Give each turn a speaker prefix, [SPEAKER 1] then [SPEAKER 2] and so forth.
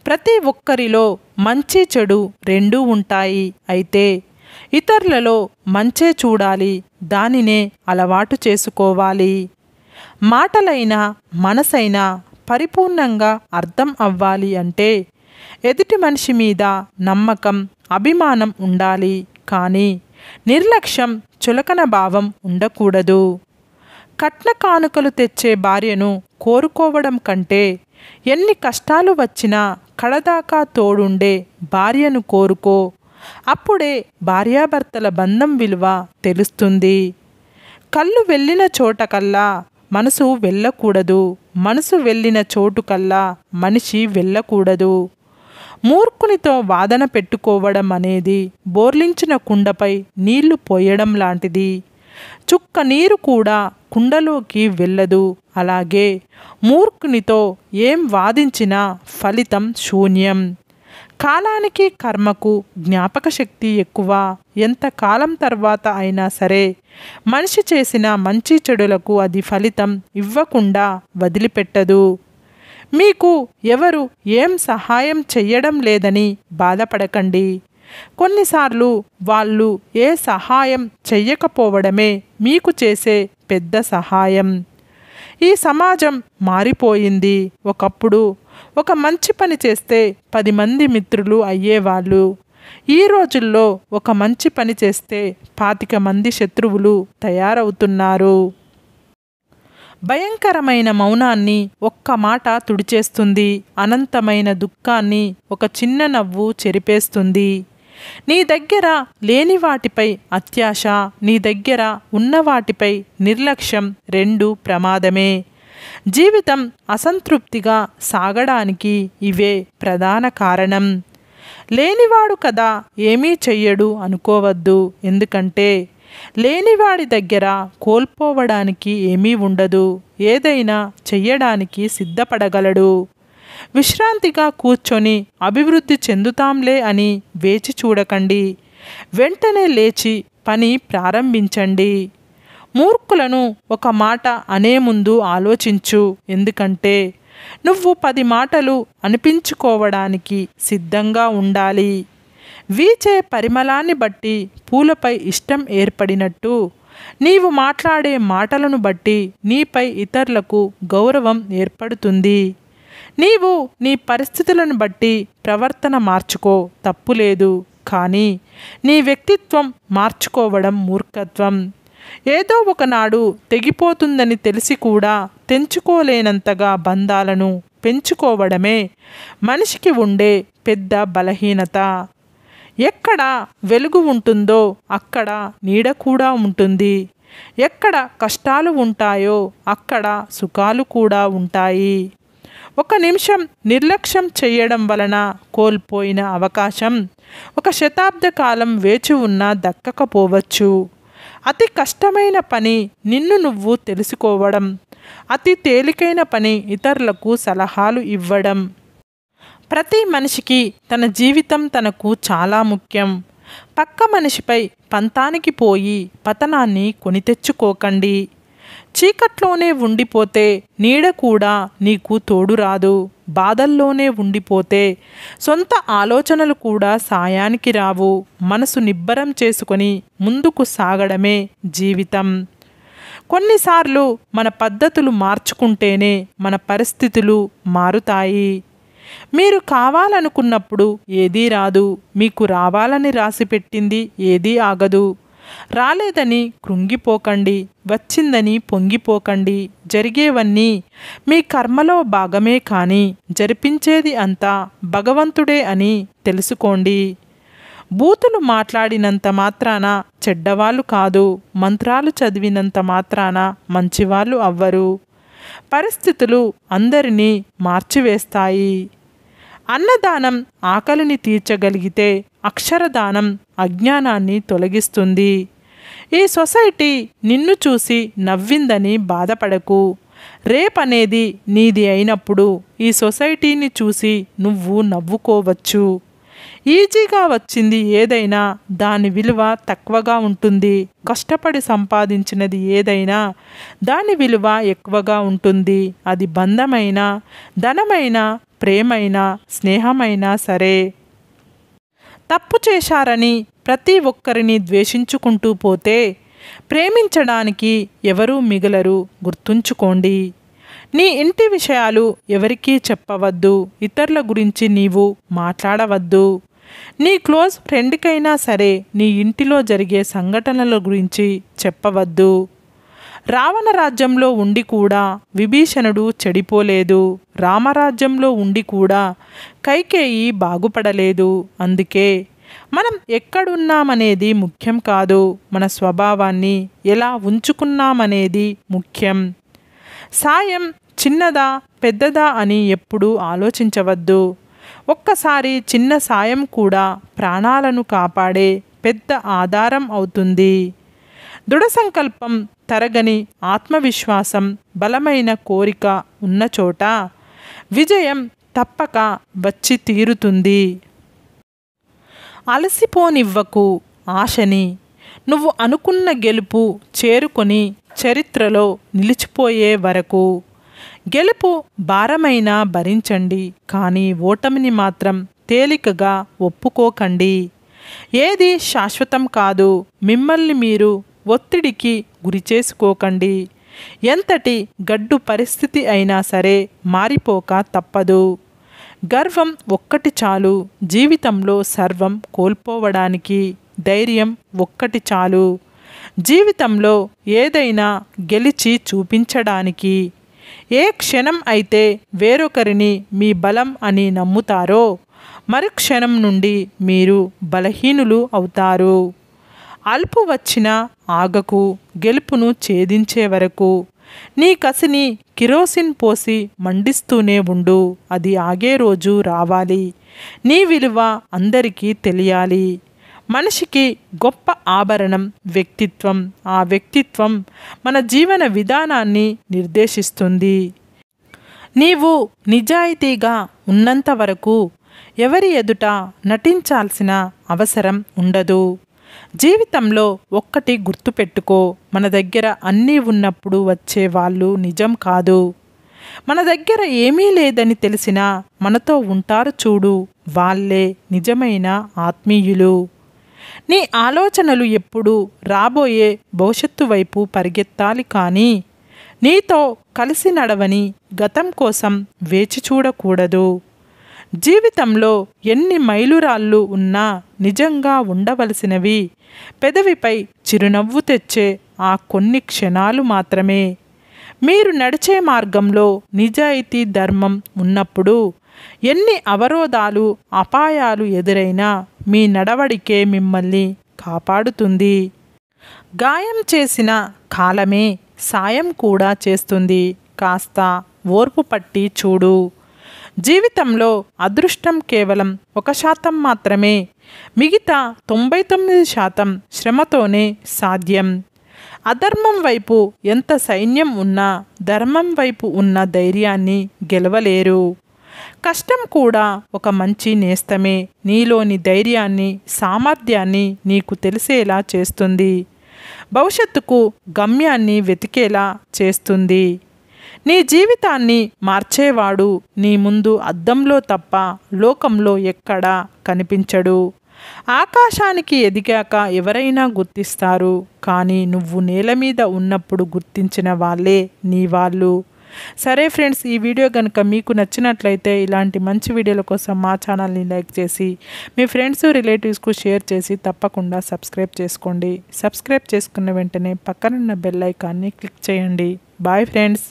[SPEAKER 1] ప్రతి ఒక్కరిలో మంచి చెడు రెండూ ఉంటాయి. అయితే ఇతరులలో మంచే చూడాలి, దానినే అలవాటు చేసుకోవాలి. మాటలైనా మనసైనా పరిపూర్ణంగా అర్థం అవ్వాలి అంటే ఎదుటి మనిషి మీద నమ్మకం, అభిమానం ఉండాలి. కానీ నిర్లక్ష్యం, చులకన భావం ఉండకూడదు. కట్న కానుకలు తెచ్చే భార్యను కోరుకోవడం కంటే ఎన్ని కష్టాలు వచ్చినా కడదాకా తోడుండే భార్యను కోరుకో. అప్పుడే భార్యాభర్తల బంధం విలువ తెలుస్తుంది. కళ్ళు వెళ్ళిన చోటకల్లా మనసు వెళ్ళకూడదు, మనసు వెళ్ళిన చోటుకల్లా మనిషి వెళ్ళకూడదు. మూర్ఖునితో వాదన పెట్టుకోవడం అనేది బోర్లించిన కుండపై నీళ్లు పోయడం లాంటిది. చుక్క నీరు కూడా కుండలోకి వెళ్ళదు. అలాగే మూర్ఖునితో ఏం వాదించినా ఫలితం శూన్యం. కాలానికి కర్మకు జ్ఞాపక శక్తి ఎక్కువ. ఎంత కాలం తర్వాత అయినా సరే మనిషి చేసిన మంచి చెడులకు అది ఫలితం ఇవ్వకుండా వదిలిపెట్టదు. మీకు ఎవరు ఏం సహాయం చెయ్యడం లేదని బాధపడకండి. కొన్నిసార్లు వాళ్ళు ఏ సహాయం చెయ్యకపోవడమే మీకు చేసే పెద్ద సహాయం. ఈ సమాజం మారిపోయింది. ఒకప్పుడు ఒక మంచి పని చేస్తే 10 మంది మిత్రులు అయ్యేవాళ్ళు. ఈ రోజుల్లో ఒక మంచి పని చేస్తే 25 మంది శత్రువులు తయారవుతున్నారు. భయంకరమైన మౌనాన్ని ఒక్క మాట తుడిచేస్తుంది. అనంతమైన దుఃఖాన్ని ఒక చిన్న నవ్వు చెరిపేస్తుంది. నీ దగ్గర లేని వాటిపై అత్యాశ, నీ దగ్గర ఉన్న వాటిపై నిర్లక్ష్యం రెండూ ప్రమాదమే. జీవితం అసంతృప్తిగా సాగడానికి ఇవే ప్రధాన కారణం. లేనివాడు కదా ఏమీ చెయ్యడు అనుకోవద్దు. ఎందుకంటే లేనివాడి దగ్గర కోల్పోవడానికి ఏమీ ఉండదు. ఏదైనా చెయ్యడానికి సిద్ధపడగలడు. విశ్రాంతిగా కూర్చొని అభివృద్ధి చెందుతాంలే అని వేచి చూడకండి. వెంటనే లేచి పని ప్రారంభించండి. మూర్ఖులను ఒక మాట అనే ముందు ఆలోచించు. ఎందుకంటే నువ్వు 10 మాటలు అనిపించుకోవడానికి సిద్ధంగా ఉండాలి. వీచే పరిమళాన్ని బట్టి పూలపై ఇష్టం ఏర్పడినట్టు నీవు మాట్లాడే మాటలను బట్టి నీపై ఇతరులకు గౌరవం ఏర్పడుతుంది. నీవు నీ పరిస్థితులను బట్టి ప్రవర్తన మార్చుకో, తప్పులేదు. కానీ నీ వ్యక్తిత్వం మార్చుకోవడం మూర్ఖత్వం. ఏదో ఒకనాడు తెగిపోతుందని తెలిసి కూడా తెంచుకోలేనంతగా బంధాలను పెంచుకోవడమే మనిషికి ఉండే పెద్ద బలహీనత. ఎక్కడ వెలుగు ఉంటుందో అక్కడ నీడ కూడా ఉంటుంది. ఎక్కడ కష్టాలు ఉంటాయో అక్కడ సుఖాలు కూడా ఉంటాయి. ఒక నిమిషం నిర్లక్ష్యం చేయడం వలన కోల్పోయిన అవకాశం 1 శతాబ్ద కాలం వేచి ఉన్నా దక్కకపోవచ్చు. అతి కష్టమైన పని నిన్ను నువ్వు తెలుసుకోవడం, అతి తేలికైన పని ఇతరులకు సలహాలు ఇవ్వడం. ప్రతి మనిషికి తన జీవితం తనకు చాలా ముఖ్యం. పక్క మనిషిపై పంతానికి పోయి పతనాన్ని కొని తెచ్చుకోకండి. చీకట్లోనే ఉండిపోతే నీడ కూడా నీకు తోడు రాదు. బాధల్లోనే ఉండిపోతే సొంత ఆలోచనలు కూడా సాయానికి రావు. మనసు నిబ్బరం చేసుకొని ముందుకు సాగడమే జీవితం. కొన్నిసార్లు మన పద్ధతులు మార్చుకుంటేనే మన పరిస్థితులు మారుతాయి. మీరు కావాలనుకున్నప్పుడు ఏదీ రాదు. మీకు రావాలని రాసిపెట్టింది ఏదీ ఆగదు. రాలేదని కృంగిపోకండి, వచ్చిందని పొంగిపోకండి. జరిగేవన్నీ మీ కర్మలో భాగమే, కానీ జరిపించేది అంతా భగవంతుడే అని తెలుసుకోండి. బూతులు మాట్లాడినంత మాత్రాన చెడ్డవాళ్ళు కాదు. మంత్రాలు చదివినంత మాత్రాన మంచివాళ్ళు అవ్వరు. పరిస్థితులు అందరినీ మార్చివేస్తాయి. అన్నదానం ఆకలిని తీర్చగలిగితే అక్షరదానం అజ్ఞానాన్ని తొలగిస్తుంది. ఈ సొసైటీ నిన్ను చూసి నవ్విందని బాధపడకు. రేపనేది నీది అయినప్పుడు ఈ సొసైటీని చూసి నువ్వు నవ్వుకోవచ్చు. ఈజీగా వచ్చింది ఏదైనా దాని విలువ తక్కువగా ఉంటుంది. కష్టపడి సంపాదించినది ఏదైనా దాని విలువ ఎక్కువగా ఉంటుంది. అది బంధమైన, ధనమైన, ప్రేమైనా స్నేహమైనా సరే. తప్పు చేశారని ప్రతి ఒక్కరిని ద్వేషించుకుంటూ పోతే ప్రేమించడానికి ఎవరూ మిగలరు. గుర్తుంచుకోండి. నీ ఇంటి విషయాలు ఎవరికీ చెప్పవద్దు. ఇతరుల గురించి నీవు మాట్లాడవద్దు. నీ క్లోజ్ ఫ్రెండ్కైనా సరే నీ ఇంటిలో జరిగే సంఘటనల గురించి చెప్పవద్దు. రావణ రాజ్యంలో ఉండి కూడా విభీషణుడు చెడిపోలేదు. రామరాజ్యంలో ఉండి కూడా కైకేయి బాగుపడలేదు. అందుకే మనం ఎక్కడున్నామనేది ముఖ్యం కాదు, మన స్వభావాన్ని ఎలా ఉంచుకున్నామనేది ముఖ్యం. సాయం చిన్నదా పెద్దదా అని ఎప్పుడూ ఆలోచించవద్దు. ఒక్కసారి చిన్న సాయం కూడా ప్రాణాలను కాపాడే పెద్ద ఆధారం అవుతుంది. దృఢ సంకల్పం, తరగని ఆత్మవిశ్వాసం, బలమైన కోరిక ఉన్న చోట విజయం తప్పక వచ్చి తీరుతుంది. అలసిపోనివ్వకు ఆశని. నువ్వు అనుకున్న గెలుపు చేరుకొని చరిత్రలో నిలిచిపోయే వరకు. గెలుపు భారమైనా భరించండి, కానీ ఓటమిని మాత్రం తేలికగా ఒప్పుకోకండి. ఏది శాశ్వతం కాదు. మిమ్మల్ని మీరు ఒత్తిడికి గురి చేసుకోకండి. ఎంతటి గడ్డు పరిస్థితి అయినా సరే మారిపోక తప్పదు. గర్వం ఒక్కటి చాలు జీవితంలో సర్వం కోల్పోవడానికి. ధైర్యం ఒక్కటి చాలు జీవితంలో ఏదైనా గెలిచి చూపించడానికి. ఏ క్షణం అయితే వేరొకరిని మీ బలం అని నమ్ముతారో మరుక్షణం నుండి మీరు బలహీనులు అవుతారు. అల్పు వచ్చినా ఆగకు. గెలుపును ఛేదించే వరకు నీ కసిని కిరోసిన్ పోసి మండిస్తూనే ఉండు. అది ఆగే రోజు రావాలి. నీ విలువ అందరికీ తెలియాలి. మనిషికి గొప్ప ఆభరణం వ్యక్తిత్వం. ఆ వ్యక్తిత్వం మన జీవన విధానాన్ని నిర్దేశిస్తుంది. నీవు నిజాయితీగా ఉన్నంత వరకు ఎవరి ఎదుట నటించాల్సిన అవసరం ఉండదు. జీవితంలో ఒక్కటి గుర్తుపెట్టుకో, మన దగ్గర అన్నీ ఉన్నప్పుడు వచ్చే వాళ్ళు నిజం కాదు. మన దగ్గర ఏమీ లేదని తెలిసినా మనతో ఉంటారు చూడు, వాళ్ళే నిజమైన ఆత్మీయులు. నీ ఆలోచనలు ఎప్పుడూ రాబోయే భవిష్యత్తు వైపు పరిగెత్తాలి, కానీ నీతో కలిసి నడవని గతం కోసం వేచి చూడకూడదు. జీవితంలో ఎన్ని మైలురాళ్ళు ఉన్నా నిజంగా ఉండవలసినవి పెదవిపై చిరునవ్వు తెచ్చే ఆ కొన్ని క్షణాలు మాత్రమే. మీరు నడిచే మార్గంలో నిజాయితీ, ధర్మం ఉన్నప్పుడు ఎన్ని అవరోధాలు, అపాయాలు ఎదురైనా మీ నడవడికే మిమ్మల్ని కాపాడుతుంది. గాయం చేసిన కాలమే సాయం కూడా చేస్తుంది. కాస్త ఓర్పు పట్టి చూడు. జీవితంలో అదృష్టం కేవలం 1% మాత్రమే. మిగతా 99% శ్రమతోనే సాధ్యం. అధర్మం వైపు ఎంత సైన్యం ఉన్నా ధర్మం వైపు ఉన్న ధైర్యాన్ని గెలవలేరు. కష్టం కూడా ఒక మంచి నేస్తమే. నీలోని ధైర్యాన్ని, సామర్థ్యాన్ని నీకు తెలిసేలా చేస్తుంది. భవిష్యత్తుకు గమ్యాన్ని వెతికేలా చేస్తుంది. నీ జీవితాన్ని మార్చేవాడు నీ ముందు అద్దంలో తప్ప లోకంలో ఎక్కడా కనిపించడు. ఆకాశానికి ఎదిగాక ఎవరైనా గుర్తిస్తారు, కానీ నువ్వు నేల మీద ఉన్నప్పుడు గుర్తించిన వాళ్ళే నీ వాళ్ళు. సరే ఫ్రెండ్స్, ఈ వీడియో కనుక మీకు నచ్చినట్లయితే ఇలాంటి మంచి వీడియోల కోసం మా ఛానల్ని లైక్ చేసి మీ ఫ్రెండ్స్, రిలేటివ్స్కు షేర్ చేసి తప్పకుండా సబ్స్క్రైబ్ చేసుకోండి. సబ్స్క్రైబ్ చేసుకున్న వెంటనే పక్కనున్న బెల్ ఐకాన్ని క్లిక్ చేయండి. Bye friends.